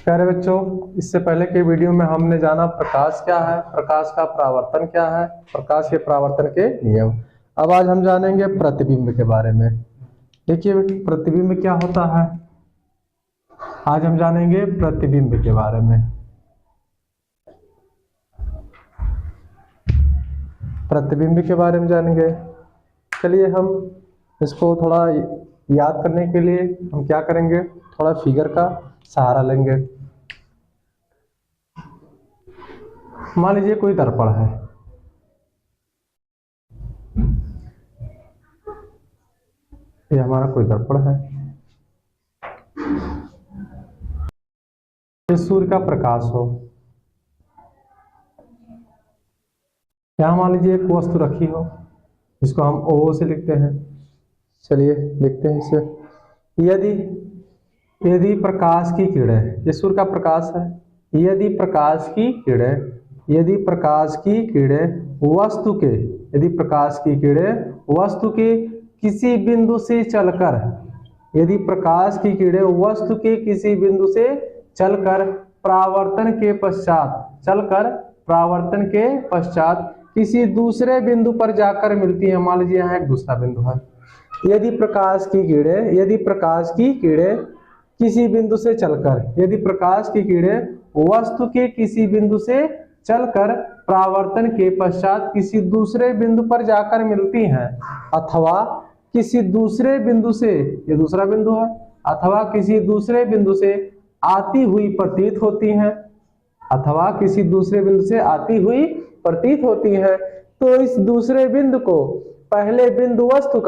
प्यारे बच्चों, इससे पहले के वीडियो में हमने जाना प्रकाश क्या है, प्रकाश का परावर्तन क्या है, प्रकाश के परावर्तन के नियम। अब आज हम जानेंगे प्रतिबिंब के बारे में। देखिए प्रतिबिंब क्या होता है, आज हम जानेंगे प्रतिबिंब के बारे में। प्रतिबिंब के बारे में जानेंगे। चलिए हम इसको थोड़ा याद करने के लिए हम क्या करेंगे, थोड़ा फिगर का सहारा लेंगे। मान लीजिए कोई दर्पण है, ये हमारा कोई दर्पण है, ये सूर्य का प्रकाश हो, यहां मान लीजिए एक वस्तु रखी हो जिसको हम ओ से लिखते हैं। चलिए लिखते हैं इसे। यदि यदि प्रकाश की किरणें, ये सूर्य का प्रकाश है, यदि प्रकाश की किरणें वस्तु के, यदि प्रकाश की किरणें वस्तु के किसी बिंदु से चलकर, यदि प्रकाश की किरणें वस्तु के किसी बिंदु से चलकर परावर्तन के पश्चात किसी दूसरे बिंदु पर जाकर मिलती है। मान लीजिए यहाँ एक दूसरा बिंदु है। यदि प्रकाश की किरणें किसी बिंदु से चलकर, यदि प्रकाश की किरणें वस्तु के किसी बिंदु से चलकर परावर्तन के पश्चात किसी दूसरे बिंदु पर जाकर मिलती हैं, अथवा किसी दूसरे बिंदु से, ये दूसरा बिंदु है, अथवा किसी दूसरे बिंदु से आती हुई प्रतीत होती हैं, अथवा किसी दूसरे बिंदु से आती हुई प्रतीत होती है, तो इस दूसरे बिंदु को पहले बिंदु वस्तु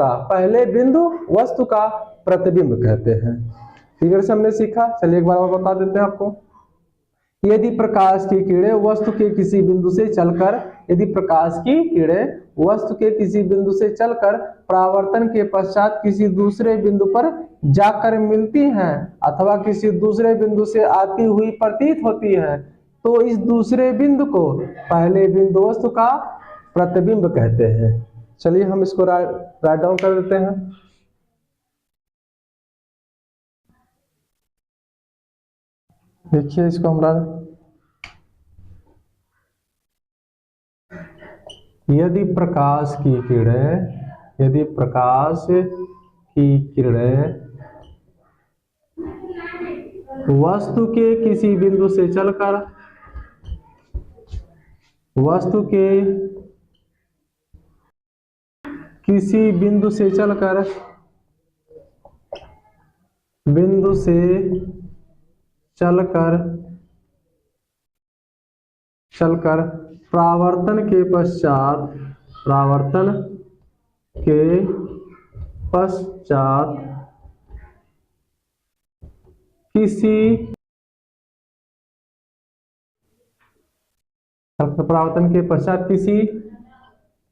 का प्रतिबिंब कहते हैं। फिगर से हमने सीखा। चलिए एक बार और बता देते हैं आपको। यदि प्रकाश की किरणें वस्तु के किसी बिंदु से चलकर, यदि प्रकाश की किरणें वस्तु के किसी बिंदु से चलकर परावर्तन के पश्चात किसी दूसरे बिंदु पर जाकर मिलती हैं, अथवा किसी दूसरे बिंदु से आती हुई प्रतीत होती है, तो इस दूसरे बिंदु को पहले बिंदु वस्तु का प्रतिबिंब कहते हैं। चलिए हम इसको राइट डाउन कर देते हैं। देखिए इसको हमरा, यदि प्रकाश की किरणें वस्तु के किसी बिंदु से चलकर, वस्तु के किसी बिंदु से चलकर परावर्तन के पश्चात किसी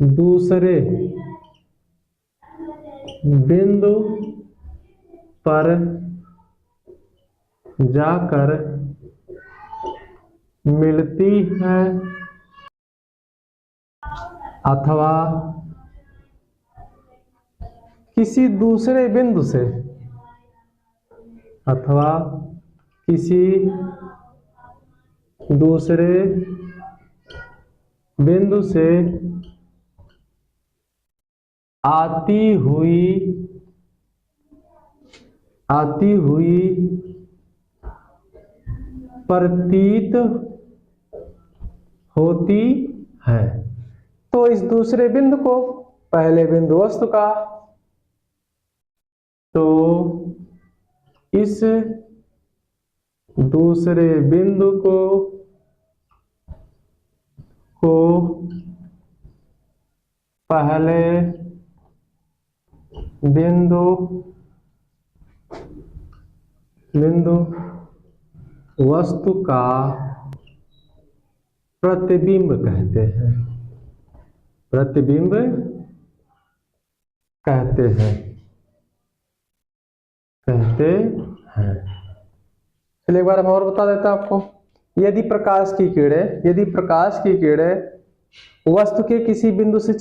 दूसरे बिंदु पर जाकर मिलती है, अथवा किसी दूसरे बिंदु से, आती हुई प्रतीत होती है, तो इस दूसरे बिंदु को पहले बिंदु वस्तु का, तो इस दूसरे बिंदु को पहले बिंदु वस्तु का प्रतिबिंब कहते हैं। चलिए एक बार हम और बता देते हैं आपको। यदि प्रकाश की किरणें वस्तु के किसी बिंदु से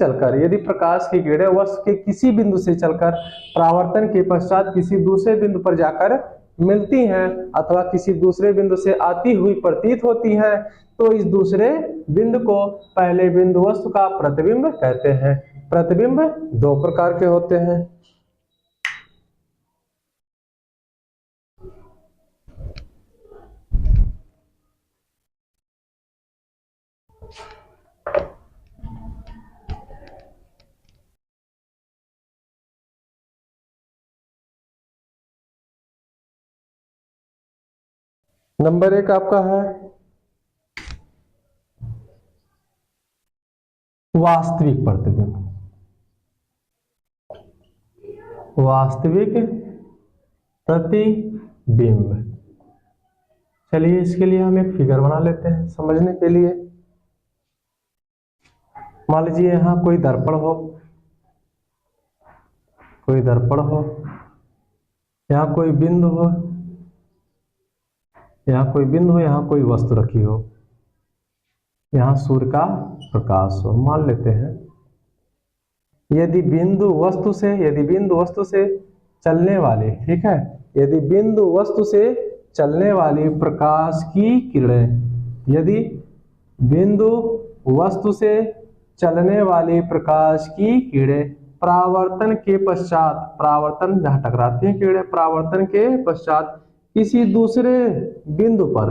चलकर, परावर्तन के पश्चात किसी दूसरे बिंदु पर जाकर मिलती हैं अथवा किसी दूसरे बिंदु से आती हुई प्रतीत होती हैं, तो इस दूसरे बिंदु को पहले बिंदु वस्तु का प्रतिबिंब कहते हैं। प्रतिबिंब दो प्रकार के होते हैं। नंबर एक आपका है वास्तविक प्रतिबिंब। वास्तविक प्रतिबिंब। चलिए इसके लिए हम एक फिगर बना लेते हैं समझने के लिए। मान लीजिए यहां कोई दर्पण हो, कोई दर्पण हो, यहां कोई बिंदु हो, यहां कोई बिंदु हो, यहां कोई वस्तु रखी हो, यहां सूर्य का प्रकाश हो। मान लेते हैं यदि बिंदु वस्तु से चलने वाले, ठीक है, यदि बिंदु वस्तु से चलने वाली प्रकाश की किरणें, यदि बिंदु वस्तु से चलने वाली प्रकाश की किरणें परावर्तन के पश्चात, परावर्तन जहां टकराती हैं किरणें, परावर्तन के पश्चात किसी दूसरे बिंदु पर,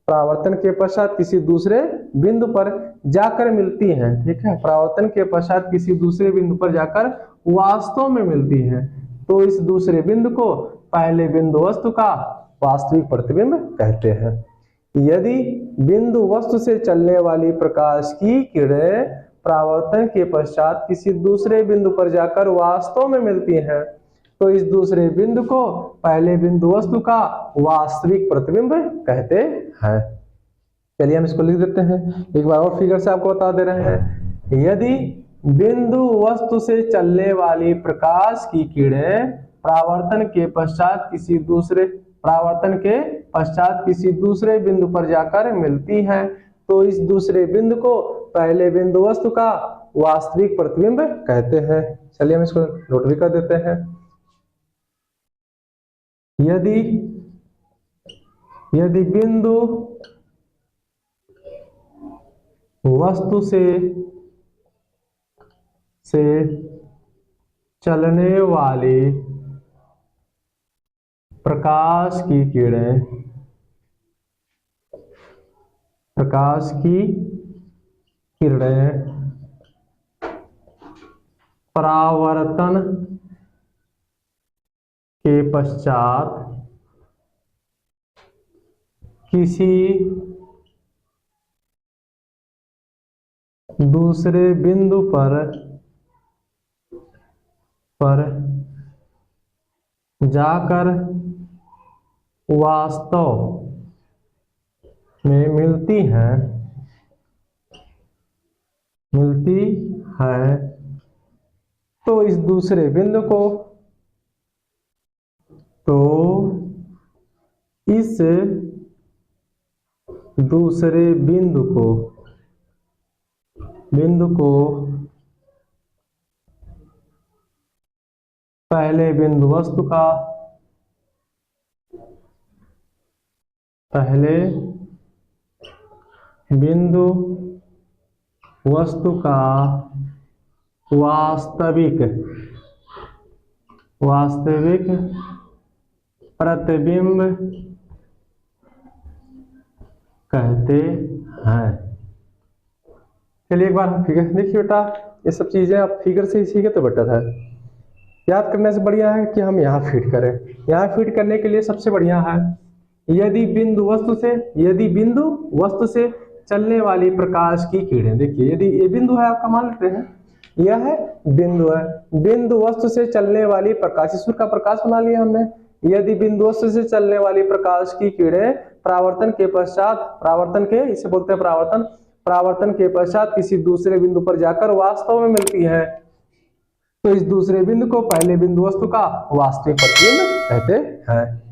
परावर्तन के पश्चात किसी दूसरे बिंदु पर जाकर मिलती हैं, ठीक है, परावर्तन के पश्चात किसी दूसरे बिंदु पर जाकर वास्तव में मिलती हैं, तो इस दूसरे बिंदु को पहले बिंदु वस्तु का वास्तविक प्रतिबिंब कहते हैं। यदि बिंदु वस्तु से चलने वाली प्रकाश की किरणें परावर्तन के पश्चात किसी दूसरे बिंदु पर जाकर वास्तव में मिलती हैं, तो इस दूसरे बिंदु को पहले बिंदु वस्तु का वास्तविक प्रतिबिंब कहते हैं। चलिए हम इसको लिख देते हैं, एक बार और फिगर से आपको बता दे रहे हैं। यदि बिंदु वस्तु से चलने वाली प्रकाश की किरणें परावर्तन के पश्चात किसी दूसरे बिंदु पर जाकर मिलती हैं, तो इस दूसरे बिंदु को पहले बिंदु वस्तु का वास्तविक प्रतिबिंब कहते हैं। चलिए हम इसको नोट भी कर देते हैं। यदि बिंदु वस्तु से चलने वाली प्रकाश की किरणें परावर्तन के पश्चात किसी दूसरे बिंदु पर जाकर वास्तव में मिलती है, तो इस दूसरे बिंदु को, तो इस दूसरे बिंदु को पहले बिंदु वस्तु का वास्तविक प्रतिबिंब कहते हैं। चलिए एक बार हम फिगर देखिए बेटा, ये सब चीजें आप फिगर से ही सीखे तो बेटर है। याद करने से बढ़िया है कि हम यहाँ फिट करें। यहाँ फिट करने के लिए सबसे बढ़िया है, यदि बिंदु वस्तु से चलने वाली प्रकाश की किरणें, देखिए यदि ये बिंदु है आपका, मान लेते हैं यह है बिंदु है, बिंदु वस्तु से चलने वाली प्रकाश, सूर्य का प्रकाश बना लिया हमने। यदि बिंदु वस्तु से चलने वाली प्रकाश की किरणें परावर्तन के पश्चात किसी दूसरे बिंदु पर जाकर वास्तव में मिलती है, तो इस दूसरे बिंदु को पहले बिंदु वस्तु का वास्तविक प्रतिबिंब कहते हैं।